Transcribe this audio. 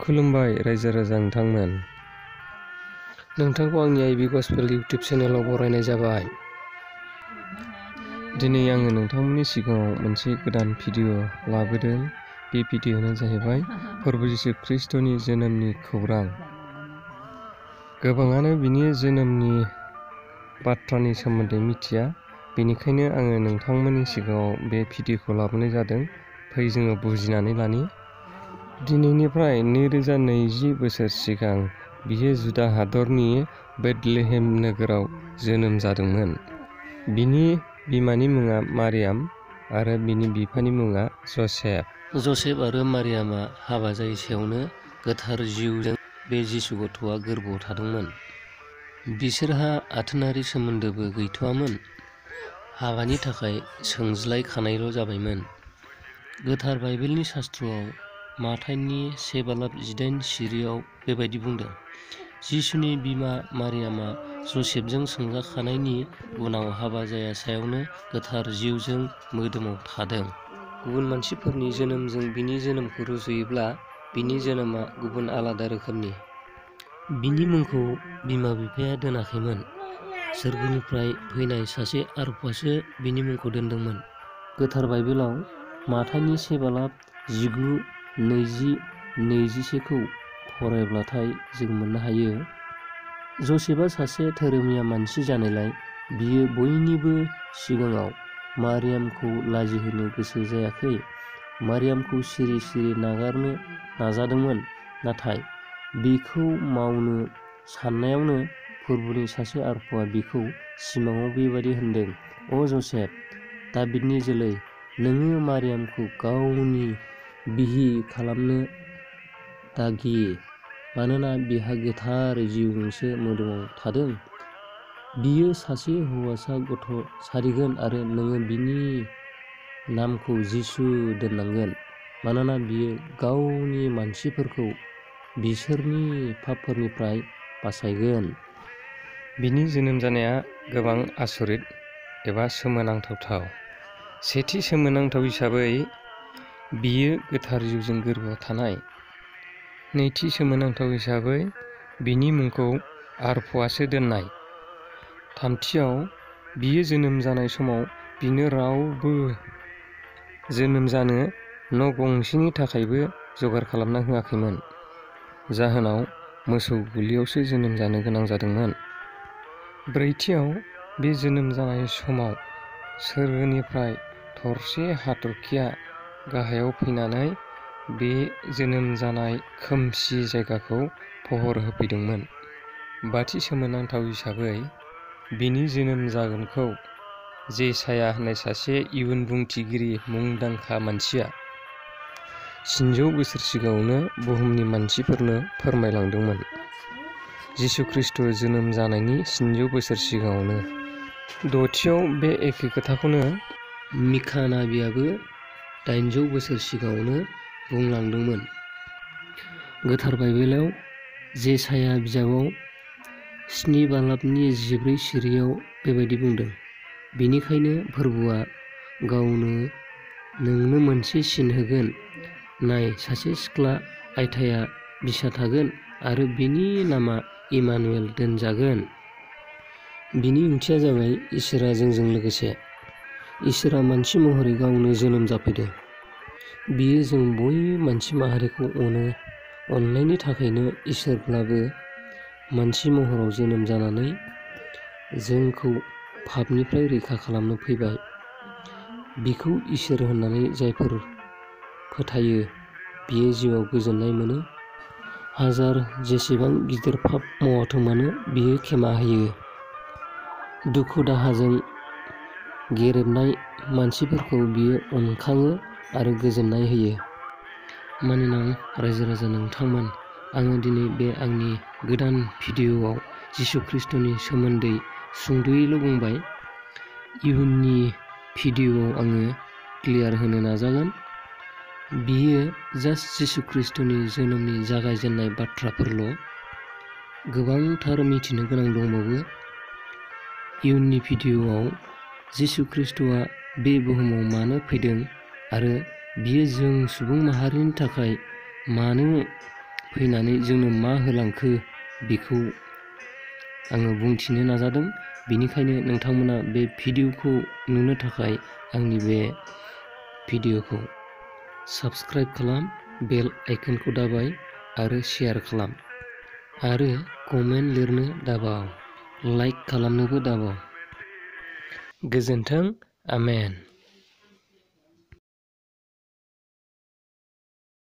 खुलुमबाय रायजो राजा नोंथांमोन। नोंथांखौ आंनि आइबि गस्पेल इउटिउब चेनेलाव बरायनाय जाबाय। दिनै आङो नोंथांमोननि सिगाङाव मोनसे गोदान भिडिअ लाबोदों। बे भिडिअआनो जाहैबाय प्रभु जिसु ख्रीष्टनि जोनोमनि खौरां। गोबाङानो बिनि जोनोमनि बाथ्रानि सोमोन्दै मिथिया, बेनिखायनो आङो नोंथांमोननि सिगाङाव बे भिडिअखौ लाबोनाय जादों। फै जोङो बुजिनानै लानि। दिनैनिफ्राय 2020 बोसोर सिगां बियो जुदा हादरनि बेथलेहेम नोगोराव जोनोम जादोंमोन। बिनि बिमानि मुङा मारियाम आरो बिनि बिफानि मुङा जसेफ। जसेफ आरो मारियामा हाबा जायैसेयावनो गोथार जिउजों बे जिसु गथ'आ गोरबोआव थादोंमोन। बिसोरहा आथोनारि सोमोन्दोबो गैथ'आमोन। हाबानि थाखाय सोंज्लायखानायल' जाबायमोन। गोथार बाइबेलनि शास्त्रआव माथाइनि 1:18 सिरियाव बेबायदि बुंदों, जिसुनि बिमा मारियामा जसेफजों सोंजाखानायनि उनाव हाबा जायासायावनो गोथार जिउजों मोदोमाव थादों। गुबुन मानसिफोरनि जोनोमजों बिनि जोनोमखौ रुजुयोब्ला बिनि जोनोमा गुबुन आलादा रोखोमनि। बिनि मुंखौ बिमा बिफाया दोनाखैमोन। सोरगोनिफ्राय फैनाय सासे आरफआसो बिनि मुंखौ दोनदोंमोन। गोथार बाइबेलाव माथाइनि 1:19, 20, 21खौ फरायब्लाथाय जों मोननो हायो। जसेफआ सासे धोरोमिया मानसि जानायलाय बियो बयनिबो सिगाङाव मारियामखौ लाजिहोनो गोसो जायाखै। मारियामखौ सिरि सिरि नागारनो नाजादोंमोन, नाथाय बेखौ मावनो साननायावनो फोरबुनि सासे आरफआ बिखौ सिमाङाव बेबादि होनदों, "अ जसेफ, दाबिदनि जोलै, नोङो मारियामखौ गावनि बिसि खालामनो दागि, मानोना बिहा गोथार जिउजोंसो मोदोमाव थादों। बियो सासे हौवासा गथ' सारिगोन आरो नोङो बिनि नामखौ जिसु दोननांगोन, मानोना बियो गावनि मानसिफोरखौ बिसोरनि पापफोरनिफ्राय बासायगोन।" बिनि जोनोम जानाया गोबां आसरित एबा सोमोनांथाव। सेथि सोमोनांथाव हिसाबै बियो गोथार जिउजों गोरबोआव थानाय। नैथि सोमोनांथाव हिसाबै बिनि मुंखौ आरफआसो दोननाय। थामथियाव बियो जोनोम जानाय समाव बिनो रावबो जोनोम जानो न' गंसेनि थाखायबो जगार खालामना होआखैमोन। जाहोनाव मोसौ गलियावसो जोनोम जानो गोनां जादोंमोन। ब्रैथियाव बे जोनोम जानाय समाव सोरगोनिफ्राय थरसे हाथरखिया गाहायाव फैनानै बे जोनोम जानाय खोमसि जायगाखौ फहर होफैदोंमोन। बाथि सोमोनांथाव हिसाबै बिनि जोनोम जागोनखौ जेसाया होननाय सासे इयुन बुंथिगिरि मुंदांखा मानसिया 300 बोसोर सिगाङावनो बुहुमनि मानसिफोरनो फोरमायलांदोंमोन। जिसु ख्रीष्ट जोनोम जानायनि 300 बोसोर सिगाङावनो। दथियाव बे एखे खोथाखौनो मिखा नाबियाबो 800 बोसोर सिगाङावनो बुंलांदोंमोन। गोथार बाइबेलाव जेसाया बिजाबाव 7:14 सिरियाव बेबायदि बुंदों, "बेनिखायनो फोरबुआ गावनो नोंनो मोनसे सिन होगोन। नाय, सासे सिख्ला आइथाया बिसा थागोन आरो बिनि नामा इमानुएल दोनजागोन।" बिनि ओंथिया जाबाय इसोरा जोंजों लोगोसे। इसोरा मानसि महरै गावनो जोनोम जाफैदों। बियो जों बयबो मानसि माहारिखौ अनो। अननायनि थाखायनो इसोरब्लाबो मानसि महराव जोनोम जानानै जोंखौ पापनिफ्राय रैखा खालामनो फैबाय। बिखौ इसोर होननानै जायफोर फोथायो बियो जिउआव गोजोननाय मोनो। हाजार जेसेबां गिदिर पाप मावाथों मानो बियो क्षेमा होयो। दुखु दाहाजों गेरेबनाय मानसिफोरखौ बियो अनखाङो आरो गोजोननाय होयो। मानिनां रायजो राजा नोंथांमोन, आङो दिनै बे आंनि गोदान भिडिअआव जिसु ख्रीष्टनि सोमोन्दै सुंद'यैल' बुंबाय। इयुननि भिडिअआव आङो क्लियार होनो नाजागोन। बियो जास्ट जिसु ख्रीष्टनि जोनोमनि जागायजेननाय बाथ्राफोरल'। गोबांथार मिथिनो गोनां दंबावो। इयुननि भिडिअआव जिसु ख्रीष्टआ बे बुहुमाव मानो फैदों आरो बियो जों सुबुं माहारिनि थाखाय मानो फैनानै जोंनो मा होलांखो बेखौ आङो बुंथिनो नाजादों। बेनिखायनो नोंथांमोना बे भिडिअखौ नुनो थाखाय आंनि बे भिडिअखौ साबस्क्राइब खालाम, बेल आइकनखौ दाबाय आरो शेयार खालाम आरो कमेन्ट लिरनो दाबाव, लाइक खालामनोबो दाबाव। गोजोन्थों। आमेन।